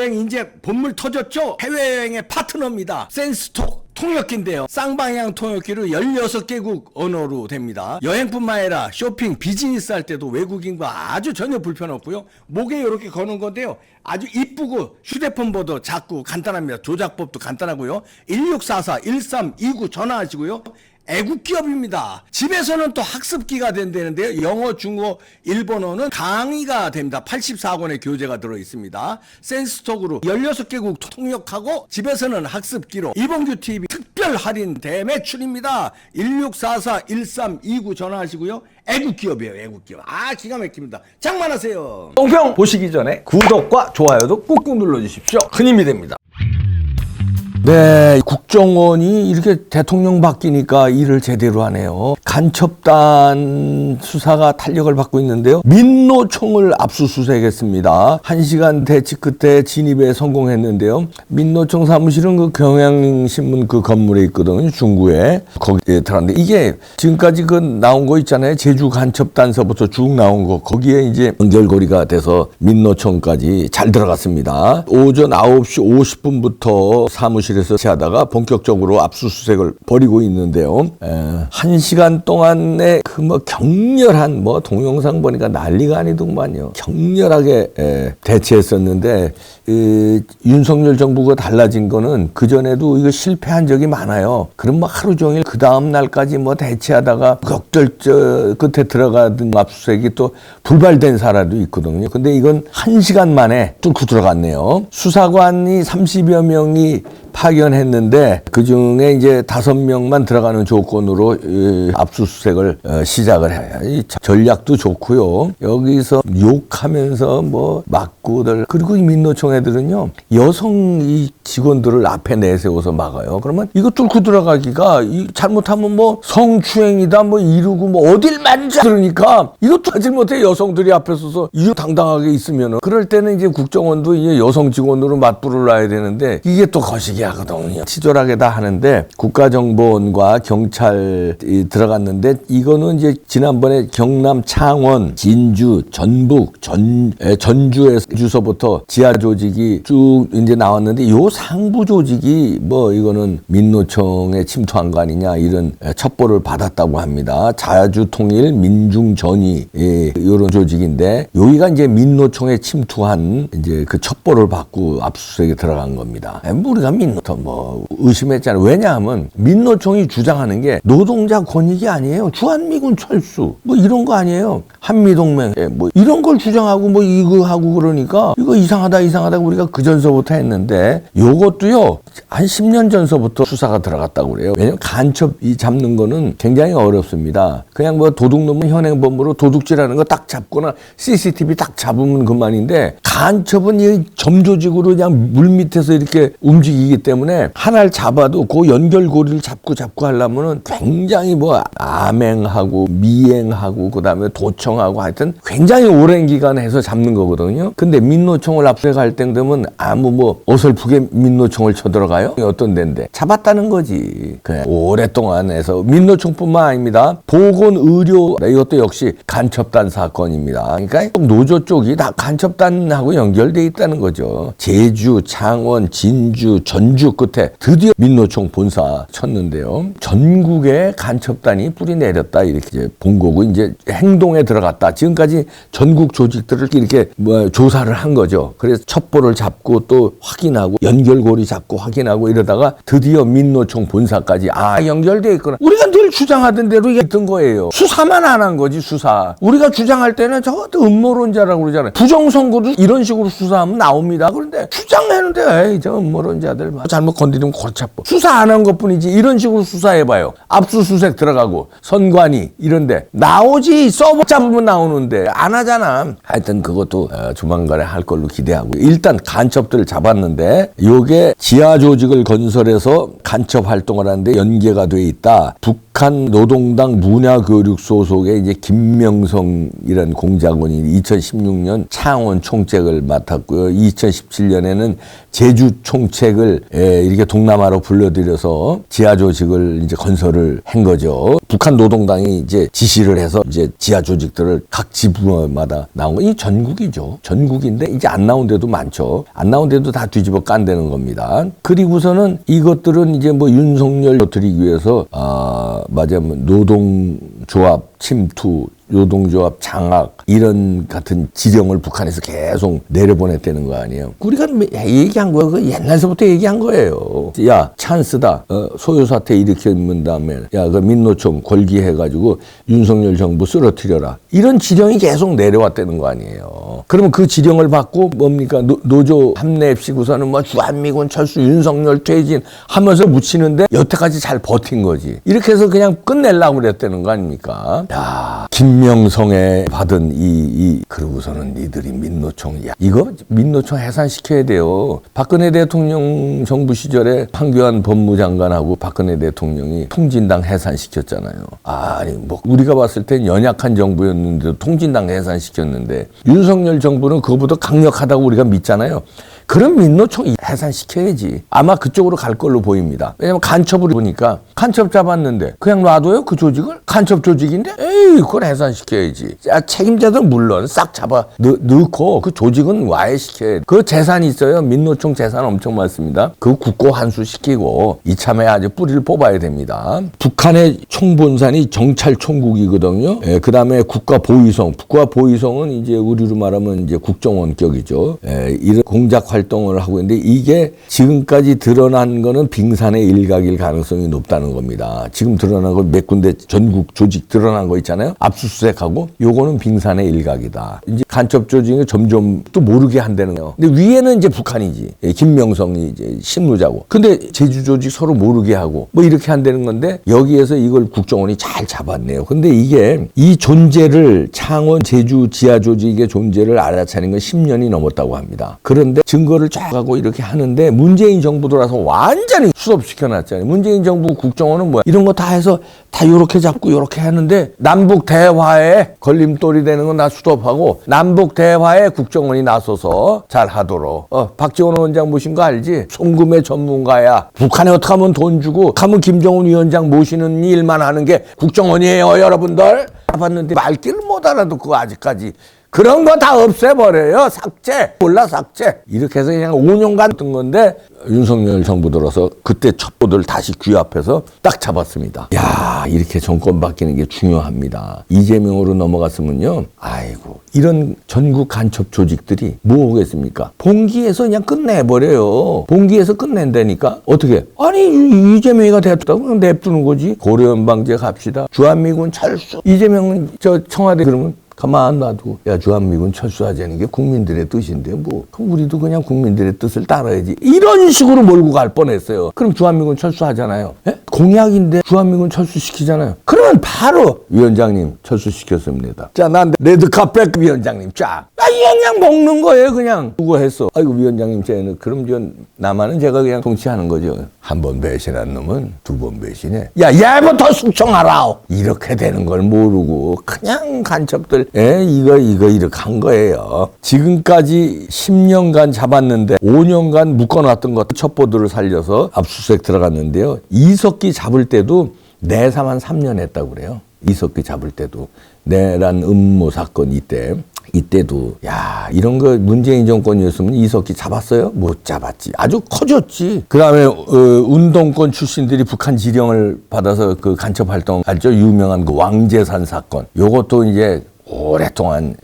해외여행 이제 본물 터졌죠? 해외여행의 파트너입니다. 센스톡 통역기인데요. 쌍방향 통역기로 16개국 언어로 됩니다. 여행뿐만 아니라 쇼핑, 비즈니스 할 때도 외국인과 아주 전혀 불편 없고요. 목에 이렇게 거는 건데요. 아주 이쁘고 휴대폰보다 작고 간단합니다. 조작법도 간단하고요. 1644-1329 전화하시고요. 애국 기업입니다. 집에서는 또 학습기가 된다는데요. 영어, 중어, 일본어는 강의가 됩니다. 84권의 교재가 들어있습니다. 센스톡으로 16개국 통역하고 집에서는 학습기로 이봉규 TV 특별 할인 대매출입니다. 1644-1329 전화하시고요. 애국 기업이에요. 애국 기업. 아, 기가 막힙니다. 장만하세요. 똥평 보시기 전에 구독과 좋아요도 꾹꾹 눌러주십시오. 큰 힘이 됩니다. 네, 국정원이 이렇게 대통령 바뀌니까 일을 제대로 하네요. 간첩단 수사가 탄력을 받고 있는데요. 민노총을 압수수색했습니다. 1시간 대치 끝에 진입에 성공했는데요. 민노총 사무실은 그 경향신문 그 건물에 있거든요. 중구에. 거기에 들어갔는데 이게 지금까지 그 나온 거 있잖아요. 제주 간첩단서부터 쭉 나온 거. 거기에 이제 연결고리가 돼서 민노총까지 잘 들어갔습니다. 오전 9시 50분부터 사무실 에서 하다가 본격적으로 압수수색을 벌이고 있는데요. 1시간 동안에 그 뭐 격렬한 뭐 동영상 보니까 난리가 아니더만요. 격렬하게 대치했었는데 윤석열 정부가 달라진 거는 그전에도 이거 실패한 적이 많아요. 그럼 뭐 하루 종일 그 다음 날까지 뭐 대치하다가 격돌 끝에 들어가던 압수수색이 또 불발된 사례도 있거든요. 근데 이건 1시간 만에 뚫고 들어갔네요. 수사관이 30여 명이 파견했는데 그중에 이제 5명만 들어가는 조건으로 압수수색을 시작을 해요. 이 전략도 좋고요. 여기서 욕하면서 뭐 막고들 그리고 이 민노총 애들은요 여성 이 직원들을 앞에 내세워서 막아요. 그러면 이거 뚫고 들어가기가 잘못하면 뭐 성추행이다 뭐 이러고 뭐 어딜 만져 그러니까 이것도 하지 못해 여성들이 앞에 서서 이거 당당하게 있으면은 그럴 때는 이제 국정원도 이제 여성 직원으로 맞불을 놔야 되는데 이게 또 거시기 하거든요. 치졸하게 다 하는데 국가정보원과 경찰이 들어갔는데 이거는 이제 지난번에 경남 창원, 진주, 전북, 전주에서 주소부터 지하 조직이 쭉 이제 나왔는데 요 상부 조직이 뭐 이거는 민노총에 침투한 거 아니냐 이런 첩보를 받았다고 합니다. 자주통일 민중전의 이런 조직인데 여기가 이제 민노총에 침투한 이제 그 첩보를 받고 압수수색에 들어간 겁니다. 우리가 민노총 뭐 의심했잖아요. 왜냐하면 민노총이 주장하는 게 노동자 권익이 아니에요. 주한미군 철수 뭐 이런 거 아니에요. 한미동맹 뭐 이런 걸 주장하고 뭐 이거 하고 그러니까 이거 이상하다 우리가 그 전서부터 했는데 요것도요 한 10년 전서부터 수사가 들어갔다고 그래요. 왜냐면 간첩 잡는 거는 굉장히 어렵습니다. 그냥 뭐 도둑놈은 현행범으로 도둑질하는 거 딱 잡거나 CCTV 딱 잡으면 그만인데 간첩은 이 점조직으로 그냥 물 밑에서 이렇게 움직이기 때문에 하나를 잡아도 그 연결고리를 잡고 하려면은 굉장히 뭐 암행하고 미행하고 그다음에 도청하고 하여튼 굉장히 오랜 기간 해서 잡는 거거든요. 근데 민노총을 압수할 때 되면 아무 뭐 어설프게 민노총을 쳐들어가요? 어떤 데인데 잡았다는 거지. 그래. 오랫동안 해서 민노총뿐만 아닙니다. 보건의료 이것도 역시 간첩단 사건입니다. 그러니까 노조 쪽이 다 간첩단하고 연결돼 있다는 거죠. 제주, 창원, 진주, 전주 끝에 드디어 민노총 본사 쳤는데요. 전국에 간첩단이 뿌리 내렸다 이렇게 이제 본 거고 이제 행동에 들어갔다. 지금까지 전국 조직들을 이렇게 뭐 조사를 한 거죠. 그래서 첩보를 잡고 또 확인하고 연결고리 잡고 확인하고 이러다가 드디어 민노총 본사까지 연결돼 있구나. 우리가 늘 주장하던 대로 있던 거예요. 수사만 안 한 거지 수사. 우리가 주장할 때는 저것도 음모론자라고 그러잖아요. 부정선거도 이런 식으로 수사하면 나옵니다. 그런데 주장하는데 에이 저 음모론자들 잘못 건드리면 골차고 수사 안 한 것뿐이지 이런 식으로 수사해봐요. 압수수색 들어가고 선관위 이런데 나오지 서버 잡으면 나오는데 안 하잖아. 하여튼 그것도 조만간에 할 걸로 기대하고 일단 간첩들을 잡았는데 요게 지하 조직을 건설해서 간첩 활동을 하는데 연계가 돼 있다. 북한 노동당 문화교육 소속의 이제 김명성이라는 공작원이 2016년 창원 총책을 맡았고요. 2017년에는 제주 총책을 이렇게 동남아로 불러들여서 지하 조직을 이제 건설을 한 거죠. 북한 노동당이 이제 지시를 해서 이제 지하 조직들을 각 지부마다 나온 거. 이 전국이죠. 전국인데 이제 안 나온 데도 많죠. 안 나온 데도 다 뒤집어 깐다는 겁니다. 그리고서는 이것들은 이제 뭐 윤석열 드리기 위해서 맞아면 노동조합 침투, 노동조합 장악 이런 같은 지령을 북한에서 계속 내려보냈다는 거 아니에요. 우리가 얘기한 거야. 그 옛날서부터 얘기한 거예요. 야, 찬스다. 소요 사태 일으키는 다음에 야, 그 민노총 골기해가지고 윤석열 정부 쓰러뜨려라. 이런 지령이 계속 내려왔다는 거 아니에요. 그러면 그 지령을 받고 뭡니까? 노조 합내입시고서는 뭐 주한미군 철수, 윤석열 퇴진 하면서 묻히는데 여태까지 잘 버틴 거지. 이렇게 해서 그냥 끝내려고 그랬다는 거 아닙니까? 야, 김명성에 받은 그러고서는 니들이 민노총, 야, 이거 민노총 해산시켜야 돼요. 박근혜 대통령 정부 시절에 황교안 법무장관하고 박근혜 대통령이 통진당 해산시켰잖아요. 아니, 뭐, 우리가 봤을 땐 연약한 정부였는데도 통진당 해산시켰는데, 윤석열 정부는 그거보다 강력하다고 우리가 믿잖아요. 그럼 민노총 해산시켜야지. 아마 그쪽으로 갈 걸로 보입니다. 왜냐면 간첩을 보니까 간첩 잡았는데 그냥 놔둬요? 그 조직을? 간첩 조직인데? 에이, 그걸 해산시켜야지. 책임자들 물론 싹 잡아 넣고 그 조직은 와해시켜야 돼. 그 재산이 있어요. 민노총 재산 엄청 많습니다. 그 국고 환수시키고 이참에 아주 뿌리를 뽑아야 됩니다. 북한의 총본산이 정찰총국이거든요. 그 다음에 국가보위성. 국가보위성은 이제 우리로 말하면 이제 국정원격이죠. 이런 공작 활동을 하고 있는데 이게 지금까지 드러난 거는 빙산의 일각일 가능성이 높다는 겁니다. 지금 드러난 거 몇 군데 전국 조직 드러난 거 있잖아요. 압수수색하고 요거는 빙산의 일각이다. 이제 간첩 조직을 점점 또 모르게 한다는 거예요. 근데 위에는 이제 북한이지. 김명성이 이제 실무자고. 근데 제주 조직 서로 모르게 하고 뭐 이렇게 한다는 건데 여기에서 이걸 국정원이 잘 잡았네요. 근데 이게 이 존재를 창원 제주 지하 조직의 존재를 알아차린 건 10년이 넘었다고 합니다. 그런데 증거를 쫙 하고 이렇게 하는데 문재인 정부 들어와서 완전히 수습시켜놨잖아요. 문재인 정부 국정원은 뭐야? 이런 거 다 해서 다 요렇게 잡고 요렇게 하는데 남북 대화에 걸림돌이 되는 건 다 수습하고 남북 대화에 국정원이 나서서 잘 하도록. 박지원 원장 모신 거 알지? 송금의 전문가야. 북한에 어떻게 하면 돈 주고 하면 김정은 위원장 모시는 일만 하는 게 국정원이에요, 여러분들. 봤는데 말귀를 못 알아듣고 아직까지. 그런 거 다 없애버려요. 삭제. 몰라 삭제. 이렇게 해서 그냥 5년간 뜬 건데 윤석열 정부 들어서 그때 첩보들 다시 귀합해서 딱 잡았습니다. 야, 이렇게 정권 바뀌는 게 중요합니다. 이재명으로 넘어갔으면요. 아이고, 이런 전국 간첩 조직들이 뭐 오겠습니까? 봉기에서 그냥 끝내버려요. 봉기에서 끝낸다니까? 어떻게? 아니, 이재명이가 됐다고 그냥 냅두는 거지. 고려연방제 갑시다. 주한미군 철수. 이재명은 저 청와대 그러면 가만 놔두고 야, 주한미군 철수하자는 게 국민들의 뜻인데 뭐 그럼 우리도 그냥 국민들의 뜻을 따라야지. 이런 식으로 몰고 갈 뻔했어요. 그럼 주한미군 철수하잖아요. 예? 공약인데 주한미군 철수시키잖아요. 그러면 바로 위원장님 철수시켰습니다. 자, 난 레드카펫 위원장님 쫙. 그냥 먹는 거예요. 그냥 누구 했어. 아이고, 위원장님 쟤는 그럼 나만은 제가 그냥 통치하는 거죠. 한 번 배신한 놈은 두 번 배신해. 야, 얘부터 숙청하라. 이렇게 되는 걸 모르고 그냥 간첩들 이거 이렇게 한 거예요. 지금까지 10년간 잡았는데 5년간 묶어놨던 것 첩보들을 살려서 압수수색 들어갔는데요. 이석기 잡을 때도 내삼 한 3년 했다고 그래요. 이석기 잡을 때도 내란 음모 사건 이때도 야, 이런 거 문재인 정권이었으면 이석기 잡았어요? 못 잡았지. 아주 커졌지. 그다음에 운동권 출신들이 북한 지령을 받아서 그 간첩 활동 알죠? 유명한 그 왕재산 사건. 요것도 이제 오랫동안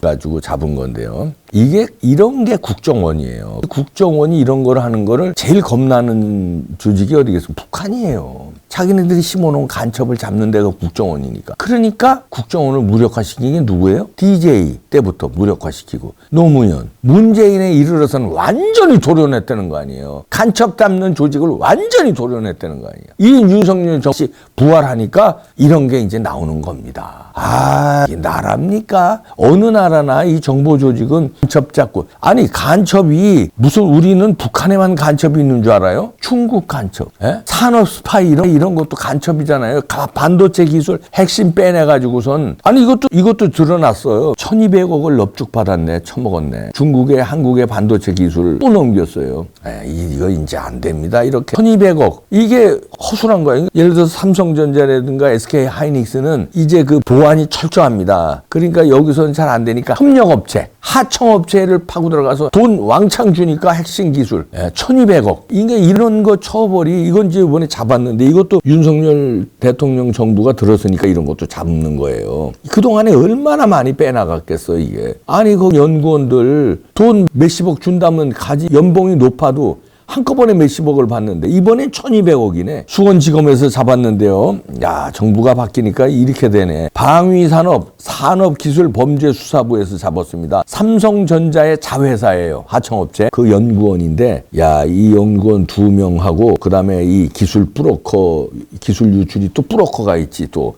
가지고 잡은 건데요. 이게 이런 게 국정원이에요. 국정원이 이런 걸 하는 거를 제일 겁나는 조직이 어디겠습니까? 북한이에요. 자기네들이 심어놓은 간첩을 잡는 데가 국정원이니까. 그러니까 국정원을 무력화시킨 게 누구예요? DJ 때부터 무력화시키고 노무현, 문재인에 이르러서는 완전히 도려냈다는 거 아니에요. 간첩 잡는 조직을 완전히 도려냈다는 거 아니에요. 이 윤석열 정치 부활하니까 이런 게 이제 나오는 겁니다. 아, 이게 나라입니까? 어느 나라 나라나 이 정보 조직은 간첩 잡고, 아니 간첩이 무슨, 우리는 북한에만 간첩이 있는 줄 알아요? 중국 간첩, 산업 스파이 이런 것도 간첩이잖아요. 반도체 기술 핵심 빼내가지고선, 아니 이것도 드러났어요. 1,200억을 넙죽 받았네, 처먹었네. 중국에 한국의 반도체 기술 또 넘겼어요. 이거 이제 안 됩니다. 이렇게 1,200억, 이게 허술한 거예요. 예를 들어서 삼성전자라든가 SK 하이닉스는 이제 그 보안이 철저합니다. 그러니까 여기서는 잘 안 되니까 협력업체, 하청업체를 파고 들어가서 돈 왕창 주니까 핵심 기술 1,200억. 이게 이런 거 처벌이, 이건 이제 이번에 잡았는데, 이것도 윤석열 대통령 정부가 들었으니까 이런 것도 잡는 거예요. 그동안에 얼마나 많이 빼나갔겠어 이게. 아니 그 연구원들 돈 몇십억 준다면 가지, 연봉이 높아도 한꺼번에 몇십억을 받는데 이번엔 1,200억이네. 수원지검에서 잡았는데요. 야, 정부가 바뀌니까 이렇게 되네. 방위산업 산업기술범죄수사부에서 잡았습니다. 삼성전자의 자회사예요. 하청업체. 그 연구원인데, 야, 이 연구원 2명하고 그다음에 이 기술 브로커, 기술 유출이 또 브로커가 있지, 또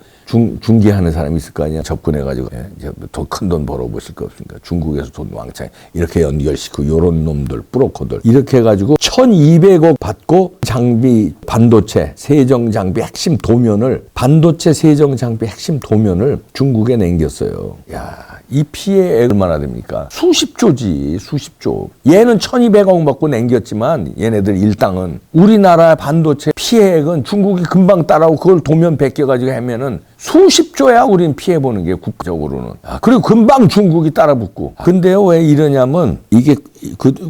중개하는 사람이 있을 거 아니야. 접근해가지고 이제 더 큰 돈 벌어보실 거 없으니까 중국에서 돈 왕창 이렇게 연결시키고, 요런 놈들, 브로커들 이렇게 해가지고 1,200억 받고, 장비, 반도체 세정 장비 핵심 도면을, 반도체 세정 장비 핵심 도면을 중국에 남겼어요. 야, 이 피해 얼마나 됩니까? 수십조지, 수십조. 얘는 1,200억 받고 남겼지만 얘네들 일당은, 우리나라 반도체 피해액은 중국이 금방 따라오고 그걸 도면 베껴가지고 하면은 수십조야 우린 피해보는 게, 국가적으로는. 그리고 금방 중국이 따라붙고. 근데요, 왜 이러냐면, 이게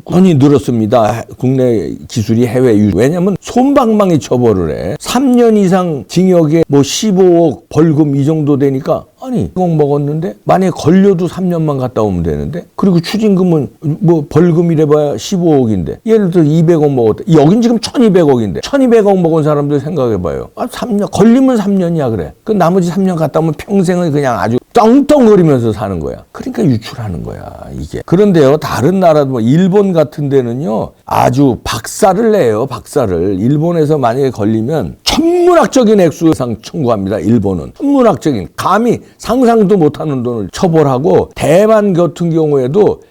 돈이 늘었습니다. 국내 기술이 해외 유출. 왜냐면 솜방망이 처벌을 해. 3년 이상 징역에 뭐 15억 벌금 이 정도 되니까, 아니 100억 먹었는데 만약에 걸려도 3년만 갔다 오면 되는데, 그리고 추징금은 뭐 벌금이래봐야 15억인데 예를 들어 200억 먹었다. 여긴 지금 1,200억인데 1,200억 먹은 사람들 생각해봐요. 3년 걸리면 3년이야 그래. 그 나머지 3년 갔다 오면 평생을 그냥 아주 떵떵거리면서 사는 거야. 그러니까 유출하는 거야 이게. 그런데요, 다른 나라도 뭐 일본 같은 데는요 아주 박살을 내요. 박살을. 일본에서 만약에 걸리면 천문학적인 액수 이상 청구합니다. 일본은 천문학적인, 감히 상상도 못하는 돈을 처벌하고, 대만 같은 경우에도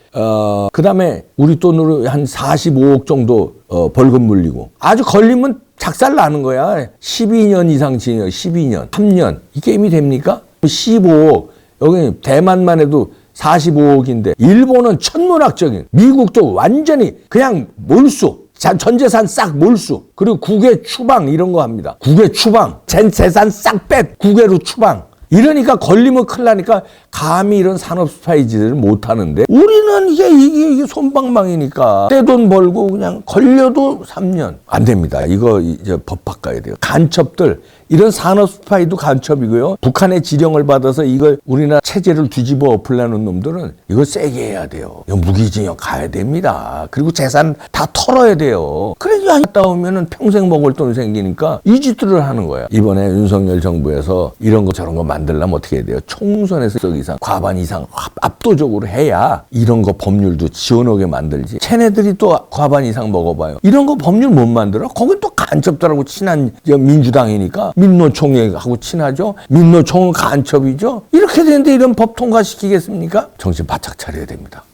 그 다음에 우리 돈으로 한 45억 정도 벌금 물리고, 아주 걸리면 작살 나는 거야. 12년 이상 징역, 12년, 3년. 이 게임이 됩니까? 15억. 여기 대만만 해도 45억인데 일본은 천문학적인, 미국도 완전히 그냥 몰수, 전 재산 싹 몰수, 그리고 국외 추방 이런 거 합니다. 국외 추방, 재산 싹 뺏, 국외로 추방. 이러니까 걸리면 큰일 나니까 감히 이런 산업 스파이지들을 못 하는데, 우리는 이게 솜방망이니까 떼돈 벌고 그냥 걸려도 3년. 안 됩니다. 이거 이제 법 바꿔야 돼요. 간첩들, 이런 산업 스파이도 간첩이고요. 북한의 지령을 받아서 이걸 우리나라 체제를 뒤집어 엎으려는 놈들은 이거 세게 해야 돼요. 이거 무기징역 가야 됩니다. 그리고 재산 다 털어야 돼요. 그래야 갔다 오면은 평생 먹을 돈 생기니까 이 짓들을 하는 거야. 이번에 윤석열 정부에서 이런 거 저런 거 만들려면 어떻게 해야 돼요? 총선에서 석 이상, 과반 이상 압도적으로 해야 이런 거 법률도 지원하게 만들지. 쟤네들이 또 과반 이상 먹어봐요. 이런 거 법률 못 만들어? 거긴 또 간첩들하고 친한 민주당이니까 민노총하고 친하죠. 민노총은 간첩이죠. 이렇게 되는데 이런 법 통과시키겠습니까? 정신 바짝 차려야 됩니다.